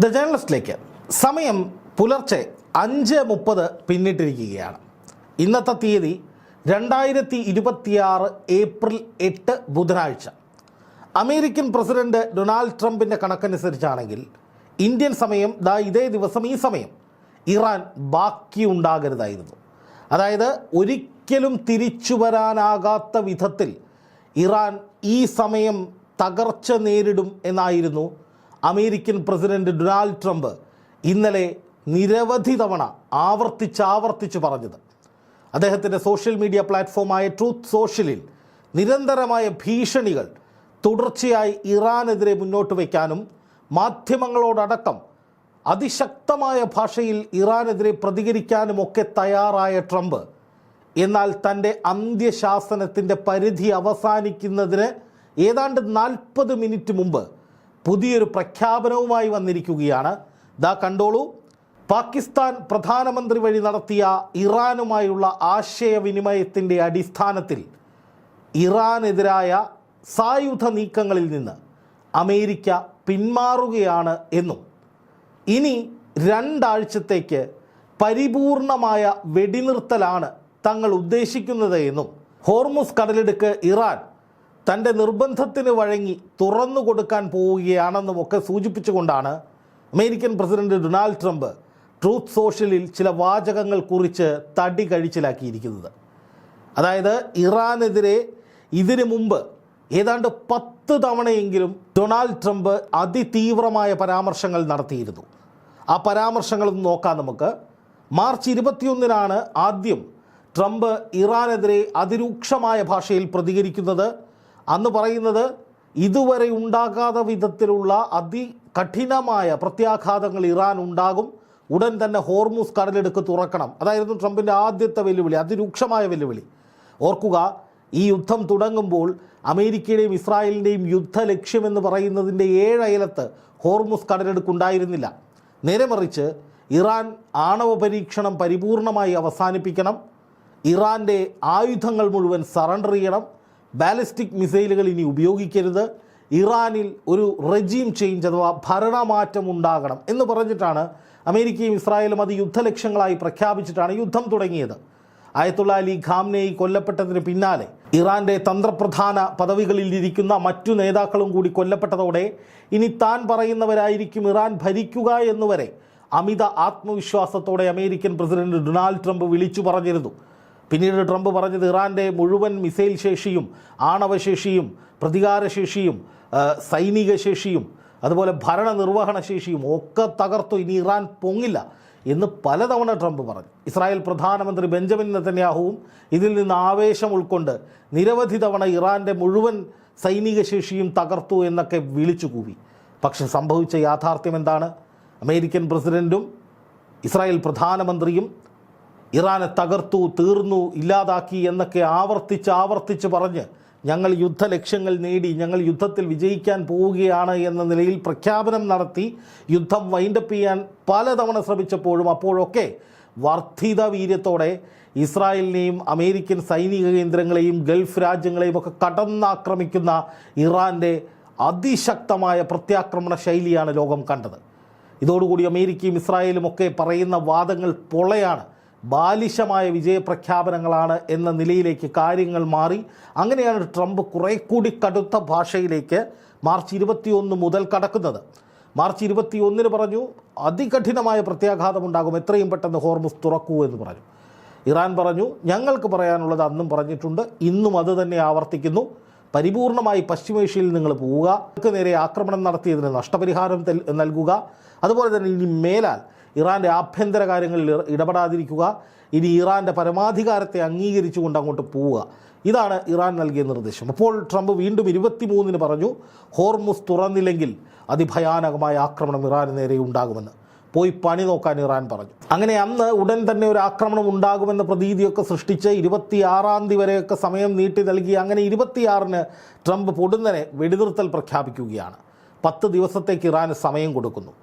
The ജേർണലിസ്റ്റിലേക്ക് സമയം പുലർച്ചെ 5:30 പിന്നിട്ടിരിക്കുകയാണ്. ഇന്നത്തെ തീയതി 2026 ഏപ്രിൽ 8 ബുധനാഴ്ച. അമേരിക്കൻ പ്രസിഡന്റ് ഡൊണാൾഡ് ട്രംപിൻ്റെ കണക്കനുസരിച്ചാണെങ്കിൽ ഇന്ത്യൻ സമയം ഇതേ ദിവസം ഈ സമയം ഇറാൻ ബാക്കിയുണ്ടാകരുതായിരുന്നു. അതായത് ഒരിക്കലും തിരിച്ചു വരാനാകാത്ത വിധത്തിൽ ഇറാൻ ഈ സമയം തകർച്ച നേരിടും എന്നായിരുന്നു അമേരിക്കൻ പ്രസിഡന്റ് ഡൊണാൾഡ് ട്രംപ് ഇന്നലെ നിരവധി തവണ ആവർത്തിച്ച് പറഞ്ഞത്. അദ്ദേഹത്തിൻ്റെ സോഷ്യൽ മീഡിയ പ്ലാറ്റ്ഫോമായ ട്രൂത്ത് സോഷ്യലിൽ നിരന്തരമായ ഭീഷണികൾ തുടർച്ചയായി ഇറാനെതിരെ മുന്നോട്ട് വയ്ക്കാനും മാധ്യമങ്ങളോടടക്കം അതിശക്തമായ ഭാഷയിൽ ഇറാനെതിരെ പ്രതികരിക്കാനുമൊക്കെ തയ്യാറായ ട്രംപ് എന്നാൽ തൻ്റെ അന്ത്യശാസനത്തിൻ്റെ പരിധി അവസാനിക്കുന്നതിന് ഏതാണ്ട് 40 മിനിറ്റ് മുമ്പ് പുതിയൊരു പ്രഖ്യാപനവുമായി വന്നിരിക്കുകയാണ്. കണ്ടോളൂ. പാകിസ്ഥാൻ പ്രധാനമന്ത്രി വഴി നടത്തിയ ഇറാനുമായുള്ള ആശയവിനിമയത്തിൻ്റെ അടിസ്ഥാനത്തിൽ ഇറാനെതിരായ സായുധ നീക്കങ്ങളിൽ നിന്ന് അമേരിക്ക പിന്മാറുകയാണ് എന്നും ഇനി 2 ആഴ്ചത്തേക്ക് പരിപൂർണമായ വെടിനിർത്തലാണ് തങ്ങൾ ഉദ്ദേശിക്കുന്നത് എന്നും ഹോർമുസ് കടലിടുക്ക് ഇറാൻ തൻ്റെ നിർബന്ധത്തിന് വഴങ്ങി തുറന്നു കൊടുക്കാൻ പോവുകയാണെന്നുമൊക്കെ സൂചിപ്പിച്ചുകൊണ്ടാണ് American president Donald Trump Truth സോഷ്യലിൽ ചില വാചകങ്ങൾ കുറിച്ച് തടി കഴിച്ചിലാക്കിയിരിക്കുന്നത്. അതായത് ഇറാനെതിരെ ഇതിനു മുമ്പ് ഏതാണ്ട് 10 തവണയെങ്കിലും ഡൊണാൾഡ് ട്രംപ് അതിതീവ്രമായ പരാമർശങ്ങൾ നടത്തിയിരുന്നു. ആ പരാമർശങ്ങളൊന്ന് നോക്കാം നമുക്ക്. മാർച്ച് 21-നാണ് ആദ്യം ട്രംപ് ഇറാനെതിരെ അതിരൂക്ഷമായ ഭാഷയിൽ പ്രതികരിക്കുന്നത്. അന്ന് പറയുന്നത് ഇതുവരെ ഉണ്ടാകാത്ത വിധത്തിലുള്ള അതികഠിനമായ പ്രത്യാഘാതങ്ങൾ ഇറാൻ ഉണ്ടാകും, ഉടൻ തന്നെ ഹോർമുസ് കടലിടുക്ക് തുറക്കണം. അതായിരുന്നു ട്രംപിൻ്റെ ആദ്യത്തെ വെല്ലുവിളി, അതിരൂക്ഷമായ വെല്ലുവിളി. ഓർക്കുക, ഈ യുദ്ധം തുടങ്ങുമ്പോൾ അമേരിക്കയുടെയും ഇസ്രായേലിൻ്റെയും യുദ്ധ ലക്ഷ്യമെന്ന് പറയുന്നതിൻ്റെ 7 അയലത്ത് ഹോർമുസ് കടലിടുക്കുണ്ടായിരുന്നില്ല. നേരെ മറിച്ച് ഇറാൻ ആണവ പരീക്ഷണം പരിപൂർണമായി അവസാനിപ്പിക്കണം, ഇറാൻ്റെ ആയുധങ്ങൾ മുഴുവൻ സറണ്ടർ ചെയ്യണം, ബാലിസ്റ്റിക് മിസൈലുകൾ ഇനി ഉപയോഗിക്കരുത്, ഇറാനിൽ ഒരു റെജീം ചേഞ്ച് അഥവാ ഭരണമാറ്റം ഉണ്ടാകണം എന്ന് പറഞ്ഞിട്ടാണ് അമേരിക്കയും ഇസ്രായേലും അത് യുദ്ധലക്ഷ്യങ്ങളായി പ്രഖ്യാപിച്ചിട്ടാണ് യുദ്ധം തുടങ്ങിയത്. അയത്തുള്ള അലി ഖാംനെയി കൊല്ലപ്പെട്ടതിന് പിന്നാലെ ഇറാൻ്റെ തന്ത്രപ്രധാന പദവികളിൽ ഇരിക്കുന്ന മറ്റു നേതാക്കളും കൂടി കൊല്ലപ്പെട്ടതോടെ ഇനി താൻ പറയുന്നവരായിരിക്കും ഇറാൻ ഭരിക്കുക എന്നുവരെ അമിത ആത്മവിശ്വാസത്തോടെ അമേരിക്കൻ പ്രസിഡന്റ് ഡൊണാൾഡ് ട്രംപ് വിളിച്ചു പറഞ്ഞിരുന്നു. പിന്നീട് ട്രംപ് പറഞ്ഞത് ഇറാൻ്റെ മുഴുവൻ മിസൈൽ ശേഷിയും ആണവശേഷിയും പ്രതികാരശേഷിയും സൈനിക ശേഷിയും അതുപോലെ ഭരണനിർവഹണ ശേഷിയും ഒക്കെ തകർത്തു, ഇനി ഇറാൻ പൊങ്ങില്ല എന്ന് പലതവണ ട്രംപ് പറഞ്ഞു. ഇസ്രായേൽ പ്രധാനമന്ത്രി ബെഞ്ചമിൻ നെതന്യാഹുവും ഇതിൽ നിന്ന് ആവേശം ഉൾക്കൊണ്ട് നിരവധി തവണ ഇറാൻ്റെ മുഴുവൻ സൈനിക ശേഷിയും തകർത്തു എന്നൊക്കെ വിളിച്ചു കൂവി. പക്ഷെ സംഭവിച്ച യാഥാർത്ഥ്യം എന്താണ്? അമേരിക്കൻ പ്രസിഡൻറ്റും ഇസ്രായേൽ പ്രധാനമന്ത്രിയും ഇറാനെ തകർത്തു, തീർന്നു, ഇല്ലാതാക്കി എന്നൊക്കെ ആവർത്തിച്ച് പറഞ്ഞ് ഞങ്ങൾ യുദ്ധലക്ഷ്യങ്ങൾ നേടി, ഞങ്ങൾ യുദ്ധത്തിൽ വിജയിക്കാൻ പോവുകയാണ് എന്ന നിലയിൽ പ്രഖ്യാപനം നടത്തി യുദ്ധം വൈൻഡപ്പ് ചെയ്യാൻ പലതവണ ശ്രമിച്ചപ്പോഴും അപ്പോഴൊക്കെ വർദ്ധിത വീര്യത്തോടെ ഇസ്രായേലിനെയും അമേരിക്കൻ സൈനിക കേന്ദ്രങ്ങളെയും ഗൾഫ് രാജ്യങ്ങളെയും ഒക്കെ കടന്നാക്രമിക്കുന്ന ഇറാൻ്റെ അതിശക്തമായ പ്രത്യാക്രമണ ശൈലിയാണ് ലോകം കണ്ടത്. ഇതോടുകൂടി അമേരിക്കയും ഇസ്രായേലും ഒക്കെ പറയുന്ന വാദങ്ങൾ പൊള്ളയാണ്, ബാലിശമായ വിജയപ്രഖ്യാപനങ്ങളാണ് എന്ന നിലയിലേക്ക് കാര്യങ്ങൾ മാറി. അങ്ങനെയാണ് ട്രംപ് കുറേ കൂടി കടുത്ത ഭാഷയിലേക്ക് മാർച്ച് 21 മുതൽ കടക്കുന്നത്. മാർച്ച് 21-ന് പറഞ്ഞു അതികഠിനമായ പ്രത്യാഘാതമുണ്ടാകും, എത്രയും പെട്ടെന്ന് ഹോർമുസ് തുറക്കൂ എന്ന് പറഞ്ഞു. ഇറാൻ പറഞ്ഞു ഞങ്ങൾക്ക് പറയാനുള്ളത് അന്നും പറഞ്ഞിട്ടുണ്ട്, ഇന്നും അത് തന്നെ ആവർത്തിക്കുന്നു, പരിപൂർണമായി പശ്ചിമേഷ്യയിൽ നിങ്ങൾ പോവുക, നിങ്ങൾക്ക് നേരെ ആക്രമണം നടത്തിയതിന് നഷ്ടപരിഹാരം നൽകുക, അതുപോലെ തന്നെ ഇനി മേലാൽ ഇറാൻ്റെ ആഭ്യന്തര കാര്യങ്ങളിൽ ഇടപെടാതിരിക്കുക, ഇനി ഇറാൻ്റെ പരമാധികാരത്തെ അംഗീകരിച്ചുകൊണ്ട് അങ്ങോട്ട് പോവുക. ഇതാണ് ഇറാൻ നൽകിയ നിർദ്ദേശം. അപ്പോൾ ട്രംപ് വീണ്ടും 23-ന് പറഞ്ഞു ഹോർമുസ് തുറന്നില്ലെങ്കിൽ അതിഭയാനകമായ ആക്രമണം ഇറാന് നേരെ ഉണ്ടാകുമെന്ന്. പോയി പണി നോക്കാൻ ഇറാൻ പറഞ്ഞു. അങ്ങനെ അന്ന് ഉടൻ തന്നെ ഒരു ആക്രമണം ഉണ്ടാകുമെന്ന പ്രതീതിയൊക്കെ സൃഷ്ടിച്ച് 26-ാം തീയതി വരെയൊക്കെ സമയം നീട്ടി നൽകി. അങ്ങനെ 26-ന് ട്രംപ് പൊടുന്നനെ വെടിനിർത്തൽ പ്രഖ്യാപിക്കുകയാണ്. 10 ദിവസത്തേക്ക് ഇറാന് സമയം കൊടുക്കുന്നു.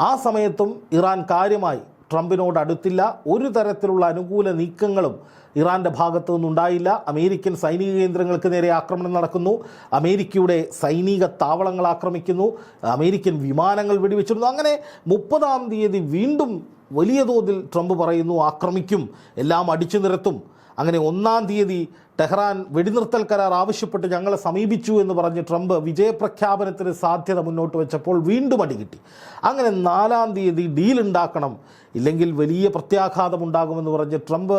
ആ സമയത്തും ഇറാൻ കാര്യമായി ട്രംപിനോട് അടുത്തില്ല. ഒരു തരത്തിലുള്ള അനുകൂല നീക്കങ്ങളും ഇറാൻ്റെ ഭാഗത്തു നിന്നുണ്ടായില്ല. അമേരിക്കൻ സൈനിക കേന്ദ്രങ്ങൾക്ക് നേരെ ആക്രമണം നടക്കുന്നു, അമേരിക്കയുടെ സൈനിക താവളങ്ങൾ ആക്രമിക്കുന്നു, അമേരിക്കൻ വിമാനങ്ങൾ വെടിവെച്ചിരുന്നു. അങ്ങനെ 30-ാം തീയതി വീണ്ടും വലിയ തോതിൽ ട്രംപ് പറയുന്നു ആക്രമിക്കും, എല്ലാം അടിച്ചു നിരത്തും. അങ്ങനെ 1-ാം തീയതി ടെഹ്റാൻ വെടിനിർത്തൽ കരാർ ആവശ്യപ്പെട്ട് ഞങ്ങളെ സമീപിച്ചു എന്ന് പറഞ്ഞ് ട്രംപ് വിജയപ്രഖ്യാപനത്തിന് സാധ്യത മുന്നോട്ട് വെച്ചപ്പോൾ വീണ്ടും അടികിട്ടി. അങ്ങനെ 4-ാം തീയതി ഡീൽ ഉണ്ടാക്കണം, ഇല്ലെങ്കിൽ വലിയ പ്രത്യാഘാതം ഉണ്ടാകുമെന്ന് പറഞ്ഞ് ട്രംപ്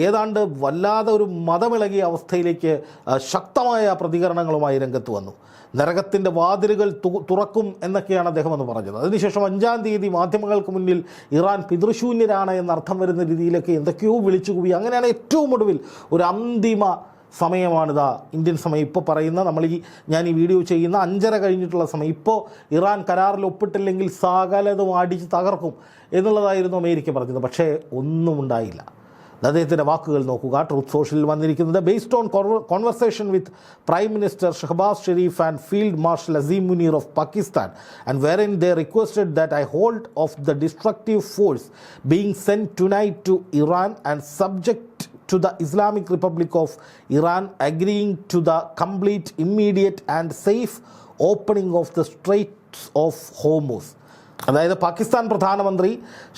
ഏതാണ്ട് വല്ലാതെ ഒരു മതമിളകിയ അവസ്ഥയിലേക്ക് ശക്തമായ പ്രതികരണങ്ങളുമായി രംഗത്ത് വന്നു. നരകത്തിൻ്റെ വാതിലുകൾ തുറക്കും എന്നൊക്കെയാണ് അദ്ദേഹം എന്ന് പറഞ്ഞത്. അതിനുശേഷം 5-ാം തീയതി മാധ്യമങ്ങൾക്ക് മുന്നിൽ ഇറാൻ പിതൃശൂന്യരാണ് എന്നർത്ഥം വരുന്ന രീതിയിലൊക്കെ എന്തൊക്കെയോ വിളിച്ചുകൂവി. അങ്ങനെയാണ് ഏറ്റവും ഒടുവിൽ ഒരു അന്തിമ സമയമാണിതാ ഇന്ത്യൻ സമയം ഇപ്പോൾ പറയുന്ന ഞാൻ ഈ വീഡിയോ ചെയ്യുന്ന 5:30 കഴിഞ്ഞിട്ടുള്ള സമയം. ഇപ്പോൾ ഇറാൻ കരാറിൽ ഒപ്പിട്ടില്ലെങ്കിൽ സകലതും അടിച്ച് തകർക്കും എന്നുള്ളതായിരുന്നു അമേരിക്ക പറഞ്ഞത്. പക്ഷേ ഒന്നും ഉണ്ടായില്ല. അദ്ദേഹത്തിൻ്റെ വാക്കുകൾ നോക്കുക. ട്രൂത്ത് സോഷ്യലിൽ വന്നിരിക്കുന്നത് based on conversation with prime minister Shehbaz Sharif and field marshal Asim Munir of Pakistan and wherein they requested that I hold off the destructive force being sent tonight to Iran and subject to the Islamic Republic of Iran agreeing to the complete, immediate and safe opening of the Straits of Hormuz. അതായത് പാകിസ്ഥാൻ പ്രധാനമന്ത്രി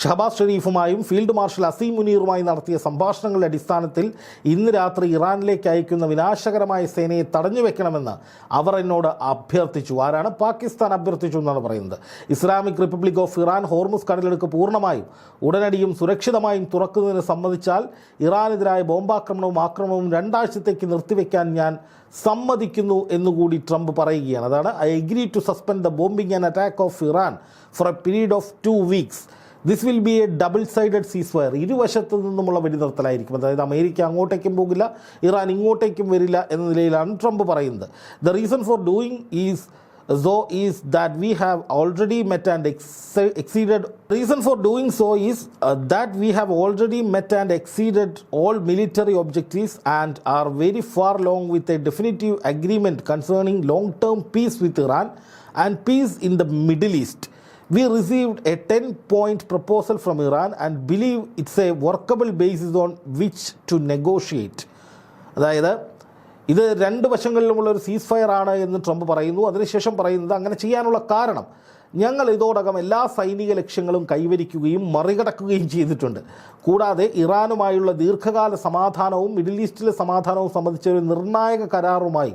Shahbaz ഷെരീഫുമായും field marshal Azeem മുനീറുമായി നടത്തിയ സംഭാഷണങ്ങളുടെ അടിസ്ഥാനത്തിൽ ഇന്ന് രാത്രി ഇറാനിലേക്ക് അയക്കുന്ന വിനാശകരമായ സേനയെ തടഞ്ഞു വെക്കണമെന്ന് അവർ എന്നോട് അഭ്യർത്ഥിച്ചു. ആരാണ്? പാകിസ്ഥാൻ അഭ്യർത്ഥിച്ചു എന്നാണ് പറയുന്നത്. Islamic Republic of Iran Hormuz കടലെടുക്ക് പൂർണ്ണമായും ഉടനടിയും സുരക്ഷിതമായും തുറക്കുന്നതിന് സമ്മതിച്ചാൽ ഇറാനെതിരായ ബോംബാക്രമണവും ആക്രമണവും 2 ആഴ്ചത്തേക്ക് നിർത്തിവെക്കാൻ ഞാൻ സമ്മതിക്കുന്നു എന്നുകൂടി ട്രംപ് പറയുകയാണ്. അതാണ് I agree to suspend the bombing and attack of Iran for a period of 2 weeks. This will be a double sided ceasefire. ഇരുവശത്തു നിന്നുമുള്ള വെടിനിർത്തലായിരിക്കും. അതായത് അമേരിക്ക അങ്ങോട്ടേക്കും പോകില്ല, ഇറാൻ ഇങ്ങോട്ടേക്കും വരില്ല എന്ന നിലയിലാണ് ട്രംപ് പറയുന്നത്. The reason for doing is that we have already met and exceeded. Reason for doing so is that we have already met and exceeded all military objectives and are very far along with a definitive agreement concerning long-term peace with Iran and peace in the Middle East. We received a 10-point proposal from Iran and believe it's a workable basis on which to negotiate. അതായത് ഇത് 2 വശങ്ങളിലുമുള്ള ഒരു സീസ് fire ആണ് എന്ന് Trump പറയുന്നു. അതിനുശേഷം പറയുന്നത് അങ്ങനെ ചെയ്യാനുള്ള കാരണം ഞങ്ങൾ ഇതോടകം എല്ലാ സൈനിക ലക്ഷ്യങ്ങളും കൈവരിക്കുകയും മറികടക്കുകയും ചെയ്തിട്ടുണ്ട്. കൂടാതെ ഇറാനുമായുള്ള ദീർഘകാല സമാധാനവും മിഡിൽ ഈസ്റ്റിലെ സമാധാനവും സംബന്ധിച്ച ഒരു നിർണായക കരാറുമായി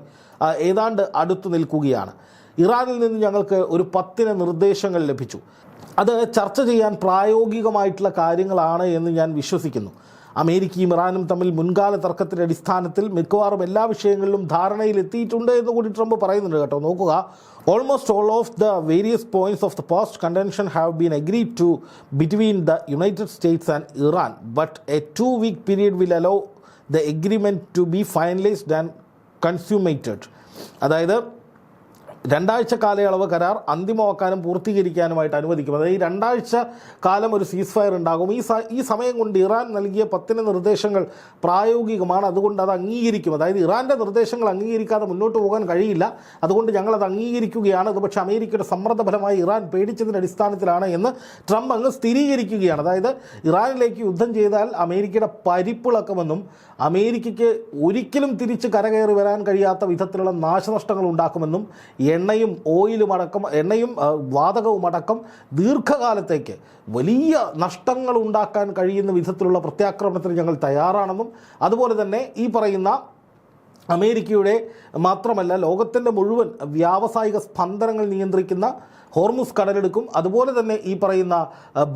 ഏതാണ്ട് അടുത്തു നിൽക്കുകയാണ്. ഇറാനിൽ നിന്ന് ഞങ്ങൾക്ക് ഒരു 10 നിർദ്ദേശങ്ങൾ ലഭിച്ചു. അത് ചർച്ച ചെയ്യാൻ പ്രായോഗികമായിട്ടുള്ള കാര്യങ്ങളാണ് എന്ന് ഞാൻ വിശ്വസിക്കുന്നു. അമേരിക്കയും ഇറാനും തമ്മിൽ മുൻകാല തർക്കത്തിൻ്റെ അടിസ്ഥാനത്തിൽ മിക്കവാറും എല്ലാ വിഷയങ്ങളിലും ധാരണയിലെത്തിയിട്ടുണ്ട് എന്ന് കൂടി ട്രംപ് പറയുന്നുണ്ട് കേട്ടോ. നോക്കുക, almost all of the various points of the past contention have been agreed to between the United States and Iran but a 2-week period will allow the agreement to be finalised and consummated. അതായത് 2 ആഴ്ച കാലയളവ് കരാർ അന്തിമമാക്കാനും പൂർത്തീകരിക്കാനുമായിട്ട് അനുവദിക്കും. അതായത് ഈ 2 ആഴ്ച കാലം ഒരു സീസ് ഫയർ ഉണ്ടാകും. ഈ സമയം കൊണ്ട് ഇറാൻ നൽകിയ 10 നിർദ്ദേശങ്ങൾ പ്രായോഗികമാണ്, അതുകൊണ്ട് അത് അംഗീകരിക്കും. അതായത് ഇറാൻ്റെ നിർദ്ദേശങ്ങൾ അംഗീകരിക്കാതെ മുന്നോട്ട് പോകാൻ കഴിയില്ല, അതുകൊണ്ട് ഞങ്ങളത് അംഗീകരിക്കുകയാണ്. അത് പക്ഷേ അമേരിക്കയുടെ സമ്മർദ്ദഫലമായി ഇറാൻ പേടിച്ചതിൻ്റെ അടിസ്ഥാനത്തിലാണ് എന്ന് ട്രംപ് അങ്ങ് സ്ഥിരീകരിക്കുകയാണ്. അതായത് ഇറാനിലേക്ക് യുദ്ധം ചെയ്താൽ അമേരിക്കയുടെ പരിപ്പിളക്കുമെന്നും അമേരിക്കയ്ക്ക് ഒരിക്കലും തിരിച്ച് കരകയറി വരാൻ കഴിയാത്ത വിധത്തിലുള്ള നാശനഷ്ടങ്ങൾ ഉണ്ടാക്കുമെന്നും എണ്ണയും വാതകവും അടക്കം ദീർഘകാലത്തേക്ക് വലിയ നഷ്ടങ്ങൾ ഉണ്ടാക്കാൻ കഴിയുന്ന വിധത്തിലുള്ള പ്രത്യാക്രമണത്തിന് ഞങ്ങൾ തയ്യാറാണെന്നും അതുപോലെ തന്നെ ഈ പറയുന്ന അമേരിക്കയുടെ മാത്രമല്ല ലോകത്തിൻ്റെ മുഴുവൻ വ്യാവസായിക സ്പന്ദനങ്ങൾ നിയന്ത്രിക്കുന്ന ഹോർമുസ് കടലെടുക്കും, അതുപോലെ തന്നെ ഈ പറയുന്ന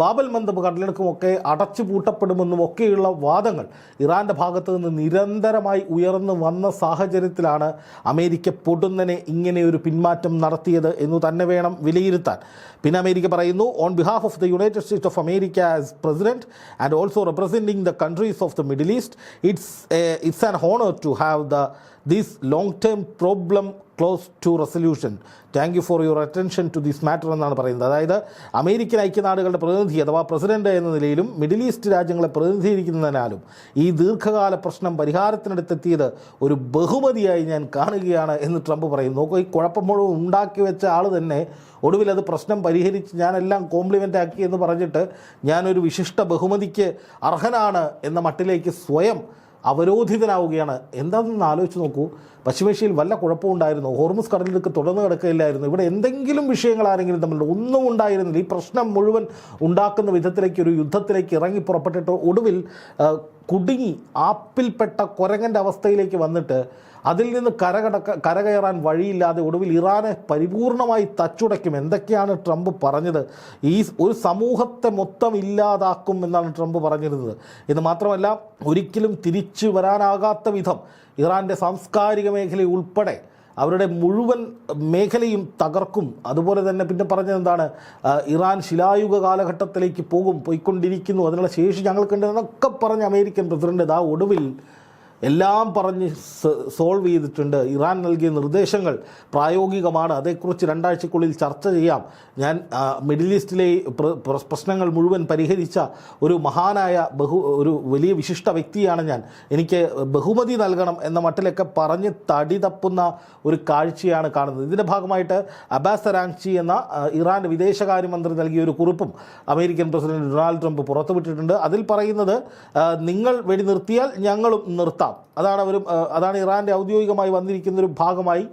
ബാബൽ മന്ദബ് കടലെടുക്കുമൊക്കെ അടച്ചു പൂട്ടപ്പെടുമെന്നും ഒക്കെയുള്ള വാദങ്ങൾ ഇറാൻ്റെ ഭാഗത്തു നിന്ന് നിരന്തരമായി ഉയർന്നു വന്ന സാഹചര്യത്തിലാണ് അമേരിക്ക പൊടുന്നനെ ഇങ്ങനെ ഒരു പിന്മാറ്റം നടത്തിയത് എന്ന് തന്നെ വേണം വിലയിരുത്താൻ. പിന്നെ അമേരിക്ക പറയുന്നു, on behalf of the United States of America as president and also representing the countries of the Middle East, it's an honour to have this long-term problem close to resolution. Thank you for your attention to this matter എന്നാണ് പറയുന്നത്. അതായത് American ഐക്യനാടുകളുടെ പ്രതിനിധി അഥവാ president എന്ന നിലയിലും middle east രാജ്യങ്ങളെ പ്രതിനിധീകരിക്കുന്നതിനാലും ഈ ദീർഘകാല പ്രശ്നം പരിഹാരത്തിനടുത്തെത്തിയത് ഒരു ബഹുമതിയായി ഞാൻ കാണുകയാണ് എന്ന് ട്രംപ് പറയും. നോക്കൂ, ഈ കുഴപ്പം മുഴുവൻ ഉണ്ടാക്കി വെച്ച ആൾ തന്നെ ഒടുവിൽ അത് പ്രശ്നം പരിഹരിച്ച് ഞാനെല്ലാം കോംപ്ലിമെൻ്റ് ആക്കി എന്ന് പറഞ്ഞിട്ട് ഞാനൊരു വിശിഷ്ട ബഹുമതിക്ക് അർഹനാണ് എന്ന മട്ടിലേക്ക് സ്വയം അവരോധിതനാവുകയാണ്. എന്താണെന്ന് ആലോചിച്ച് നോക്കൂ. പശ്ചിമേഷ്യയിൽ വല്ല കുഴപ്പമുണ്ടായിരുന്നു? ഹോർമുസ് കടലിലേക്ക് തുടർന്ന് കിടക്കുകയില്ലായിരുന്നു? ഇവിടെ എന്തെങ്കിലും വിഷയങ്ങൾ ആരെങ്കിലും തമ്മിലുണ്ട്? ഒന്നും ഉണ്ടായിരുന്നില്ല. ഈ പ്രശ്നം മുഴുവൻ ഉണ്ടാക്കുന്ന വിധത്തിലേക്ക് ഒരു യുദ്ധത്തിലേക്ക് ഇറങ്ങി പുറപ്പെട്ടിട്ട് ഒടുവിൽ കുടുങ്ങി ആപ്പിൽപ്പെട്ട കുരങ്ങൻ്റെ അവസ്ഥയിലേക്ക് വന്നിട്ട് അതിൽ നിന്ന് കരകയറാൻ വഴിയില്ലാതെ ഒടുവിൽ ഇറാനെ പരിപൂർണമായി തച്ചുടയ്ക്കും. എന്തൊക്കെയാണ് ട്രംപ് പറഞ്ഞത്? ഈ ഒരു സമൂഹത്തെ മൊത്തം ഇല്ലാതാക്കും എന്നാണ് ട്രംപ് പറഞ്ഞിരുന്നത്. ഇത് മാത്രമല്ല, ഒരിക്കലും തിരിച്ചു വരാനാകാത്ത വിധം ഇറാൻ്റെ സാംസ്കാരിക മേഖല ഉൾപ്പെടെ അവരുടെ മുഴുവൻ മേഖലയും തകർക്കും. അതുപോലെ തന്നെ പിന്നെ പറഞ്ഞത് എന്താണ്, ഇറാൻ ശിലായുഗ കാലഘട്ടത്തിലേക്ക് പോയിക്കൊണ്ടിരിക്കുന്നു, അതിനുള്ള ശേഷി ഞങ്ങൾക്കുണ്ട് എന്നൊക്കെ പറഞ്ഞ് അമേരിക്കൻ പ്രസിഡന്റ് ആ ഒടുവിൽ എല്ലാം പറഞ്ഞ് സോൾവ് ചെയ്തിട്ടുണ്ട്. ഇറാൻ നൽകിയ നിർദ്ദേശങ്ങൾ പ്രായോഗികമാണ്, അതേക്കുറിച്ച് 2 ആഴ്ചക്കുള്ളിൽ ചർച്ച ചെയ്യാം. ഞാൻ മിഡിൽ ഈസ്റ്റിലെ പ്രശ്നങ്ങൾ മുഴുവൻ പരിഹരിച്ച ഒരു മഹാനായ ഒരു വലിയ വിശിഷ്ട വ്യക്തിയാണ് ഞാൻ, എനിക്ക് ബഹുമതി നൽകണം എന്ന മട്ടിലൊക്കെ പറഞ്ഞ് തടി തപ്പുന്ന ഒരു കാഴ്ചയാണ് കാണുന്നത്. ഇതിൻ്റെ ഭാഗമായിട്ട് അബ്ബാസ് അരാങ്ചി എന്ന ഇറാൻ്റെ വിദേശകാര്യമന്ത്രി നൽകിയ ഒരു കുറിപ്പും അമേരിക്കൻ പ്രസിഡന്റ് ഡൊണാൾഡ് ട്രംപ് പുറത്തുവിട്ടിട്ടുണ്ട്. അതിൽ പറയുന്നത്, നിങ്ങൾ വെടി നിർത്തിയാൽ ഞങ്ങളും നിർത്താം. അതാണ് ഇറാൻ്റെ ഔദ്യോഗികമായി വന്നിരിക്കുന്നൊരു ഭാഗമായി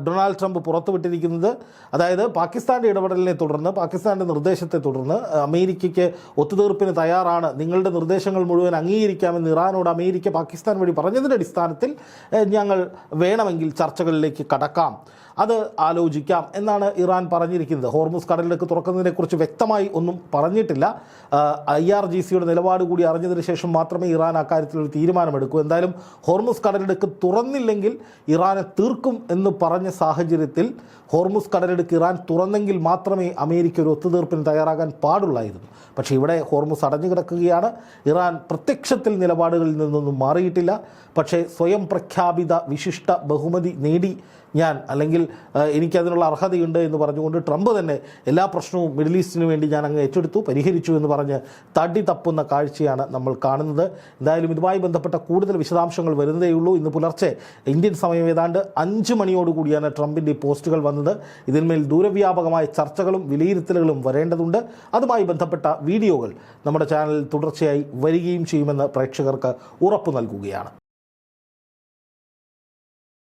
ഡൊണാൾഡ് ട്രംപ് പുറത്തുവിട്ടിരിക്കുന്നത്. അതായത് പാകിസ്ഥാൻ്റെ ഇടപെടലിനെ തുടർന്ന്, പാകിസ്ഥാൻ്റെ നിർദ്ദേശത്തെ തുടർന്ന് അമേരിക്കയ്ക്ക് ഒത്തുതീർപ്പിന് തയ്യാറാണ്, നിങ്ങളുടെ നിർദ്ദേശങ്ങൾ മുഴുവൻ അംഗീകരിക്കാമെന്ന് ഇറാനോട് അമേരിക്ക പാകിസ്ഥാൻ വഴി പറഞ്ഞതിൻ്റെ അടിസ്ഥാനത്തിൽ ഞങ്ങൾ വേണമെങ്കിൽ ചർച്ചകളിലേക്ക് കടക്കാം, അത് ആലോചിക്കാം എന്നാണ് ഇറാൻ പറഞ്ഞിരിക്കുന്നത്. ഹോർമുസ് കടലിലേക്ക് തുറക്കുന്നതിനെക്കുറിച്ച് വ്യക്തമായി ഒന്നും പറഞ്ഞിട്ടില്ല. IRGCയുടെ നിലപാട് കൂടി അറിഞ്ഞതിന് ശേഷം മാത്രമേ ഇറാൻ അക്കാര്യത്തിലൊരു തീരുമാനമെടുക്കൂ. എന്തായാലും ഹോർമുസ് കടലിടുക്ക് തുറന്നില്ലെങ്കിൽ ഇറാനെ തീർക്കും എന്ന് പറഞ്ഞ സാഹചര്യത്തിൽ ഹോർമുസ് കടലിടുക്ക് ഇറാൻ തുറന്നെങ്കിൽ മാത്രമേ അമേരിക്ക ഒരു ഒത്തുതീർപ്പിന് തയ്യാറാകാൻ പാടുള്ളായിരുന്നു. പക്ഷേ ഇവിടെ ഹോർമുസ് അടഞ്ഞു കിടക്കുകയാണ്. ഇറാൻ പ്രത്യക്ഷത്തിൽ നിലപാടുകളിൽ നിന്നൊന്നും മാറിയിട്ടില്ല. പക്ഷേ സ്വയം പ്രഖ്യാപിത വിശിഷ്ട ബഹുമതി നേടി ഞാൻ, അല്ലെങ്കിൽ എനിക്കതിനുള്ള അർഹതയുണ്ട് എന്ന് പറഞ്ഞുകൊണ്ട് ട്രംപ് തന്നെ എല്ലാ പ്രശ്നവും മിഡിൽ ഈസ്റ്റിന് വേണ്ടി ഞാൻ അങ്ങ് ഏറ്റെടുത്തു, പരിഹരിച്ചു എന്ന് പറഞ്ഞ് തടി തപ്പുന്ന കാഴ്ചയാണ് നമ്മൾ കാണുന്നത്. എന്തായാലും ഇതുമായി ബന്ധപ്പെട്ട കൂടുതൽ വിശദാംശങ്ങൾ വരുന്നതേയുള്ളൂ. ഇന്ന് പുലർച്ചെ ഇന്ത്യൻ സമയം ഏതാണ്ട് 5 മണിയോടുകൂടിയാണ് ട്രംപിൻ്റെ ഈ പോസ്റ്റുകൾ വന്നത്. ഇതിന്മേൽ ദൂരവ്യാപകമായ ചർച്ചകളും വിലയിരുത്തലുകളും വരേണ്ടതുണ്ട്. അതുമായി ബന്ധപ്പെട്ട വീഡിയോകൾ നമ്മുടെ ചാനലിൽ തുടർച്ചയായി വരികയും ചെയ്യുമെന്ന് പ്രേക്ഷകർക്ക് ഉറപ്പു നൽകുകയാണ്.